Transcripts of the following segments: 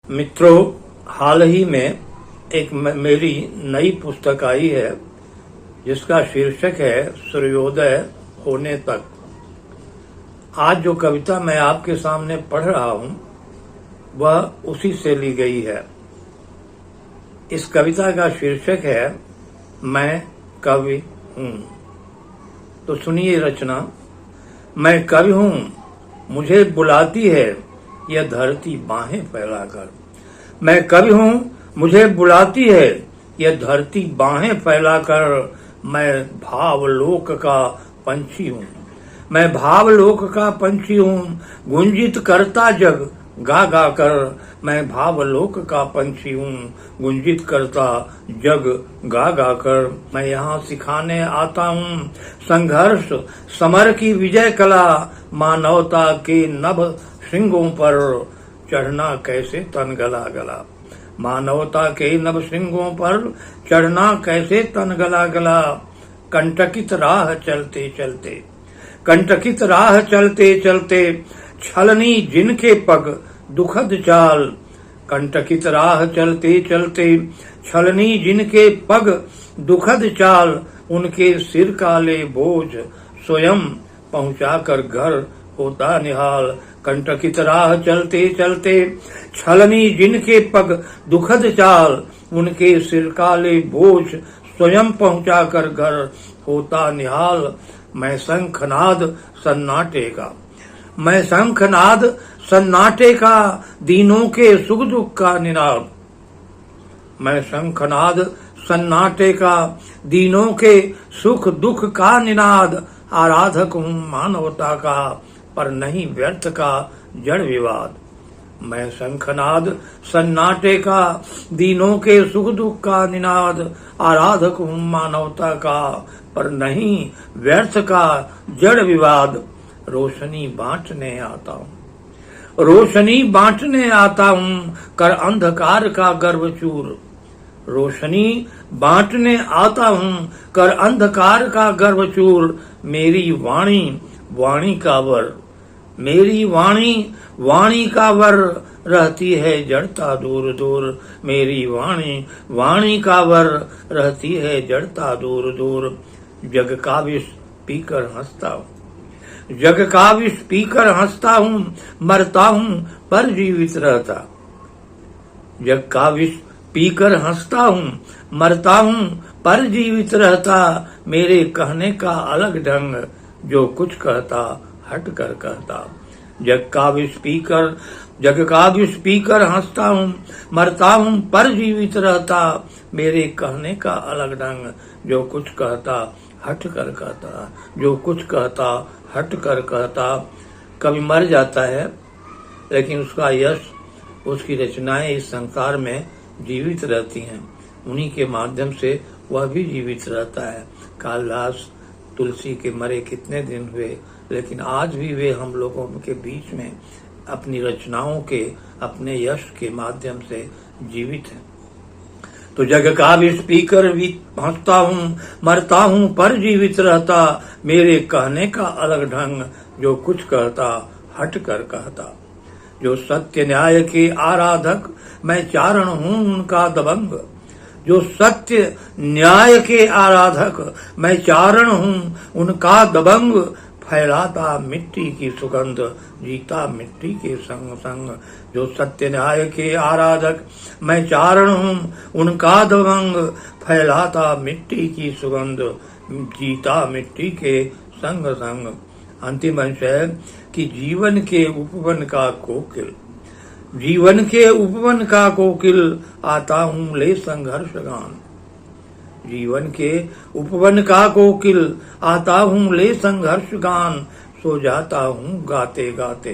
मित्रों, हाल ही में एक मेरी नई पुस्तक आई है जिसका शीर्षक है सूर्योदय होने तक। आज जो कविता मैं आपके सामने पढ़ रहा हूं वह उसी से ली गई है। इस कविता का शीर्षक है मैं कवि हूं। तो सुनिए रचना। मैं कवि हूं, मुझे बुलाती है यह धरती बाहें फैलाकर। मैं कवि हूं, मुझे बुलाती है यह धरती बाहें फैलाकर। मैं भावलोक का पंछी हूं, मैं भावलोक का पंछी हूं, गुंजित करता जग गा गा कर। मैं भावलोक का पंछी हूं, गुंजित करता जग गा गा कर। मैं यहाँ सिखाने आता हूं संघर्ष समर की विजय कला। मानवता के नभ श्रृंगों पर चढ़ना कैसे तन गला गला। मानवता के नभ श्रृंगों पर चढ़ना कैसे तन गला गला। कंटकित राह चलते चलते, कंटकित राह चलते चलते, छलनी जिनके पग दुखद चाल। कंटकित राह चलते चलते, छलनी जिनके पग दुखद चाल। उनके सिर काले बोझ स्वयं पहुंचाकर घर होता निहाल। कंटकित राह चलते चलते, छलनी जिनके पग दुखद चाल। उनके सिर काले बोझ स्वयं पहुंचाकर घर होता निहाल। मैं शंखनाद सन्नाटे का, मैं शंखनाद सन्नाटे का, दीनों के सुख दुख का निनाद। मैं शंखनाद सन्नाटे का, दीनों के सुख दुख का निनाद। आराधक हूँ मानवता का, पर नहीं व्यर्थ का जड़ विवाद। मैं शंखनाद सन्नाटे का, दीनों के सुख दुख का निनाद। आराधक हूँ मानवता का, पर नहीं व्यर्थ का जड़ विवाद। रोशनी बांटने आता हूँ, रोशनी बांटने आता हूँ, कर अंधकार का गर्व चूर। रोशनी बांटने आता हूँ, कर अंधकार का गर्व चूर। मेरी वाणी वाणी का वर, मेरी वाणी वाणी का वर, रहती है जड़ता दूर दूर। मेरी वाणी वाणी का वर, रहती है जड़ता दूर दूर। जग का विष पीकर हंसता हूँ, जग का विष पीकर हंसता हूँ, मरता हूँ पर जीवित रहता। जग का विष पीकर हंसता हूँ, मरता हूँ पर जीवित रहता। मेरे कहने का अलग ढंग, जो कुछ कहता हट कर कहता। जग का विष पीकर, जग का विष पीकर हंसता हूँ, मरता हूँ पर जीवित रहता। मेरे कहने का अलग ढंग, जो कुछ कहता हट कर कहता, जो कुछ कहता हट कर कहता। कभी मर जाता है लेकिन उसका यश, उसकी रचनाएं इस संसार में जीवित रहती हैं। उन्हीं के माध्यम से वह भी जीवित रहता है। कालिदास तुलसी के मरे कितने दिन हुए, लेकिन आज भी वे हम लोगों के बीच में अपनी रचनाओं के, अपने यश के माध्यम से जीवित हैं। तो जग का विष पीकर भी हंसता हूँ, मरता हूँ पर जीवित रहता। मेरे कहने का अलग ढंग, जो कुछ कहता हट कर कहता। जो सत्य न्याय के आराधक, मैं चारण हूँ उनका दबंग। जो सत्य न्याय के आराधक, मैं चारण हूँ उनका दबंग। फैलाता मिट्टी की सुगंध, जीता मिट्टी के संग संग। जो सत्य न्याय के आराधक, मैं चारण हूँ उनका दबंग। फैलाता मिट्टी की सुगंध, जीता मिट्टी के संग संग। अंतिम अंश है कि जीवन के उपवन का कोकिल, जीवन के उपवन का कोकिल, आता हूँ ले संघर्ष गान। जीवन के उपवन का कोकिल, आता हूँ ले संघर्ष गान। सो जाता हूँ गाते गाते,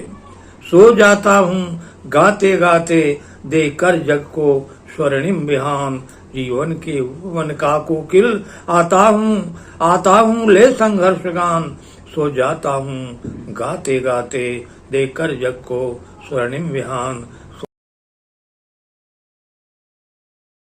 सो जाता हूँ गाते गाते, देकर जग को स्वर्णिम बिहान। जीवन के उपवन का कोकिल, आता हूँ ले संघर्ष गान। सो जाता हूँ गाते गाते, देकर जग को स्वर्णिम विहान।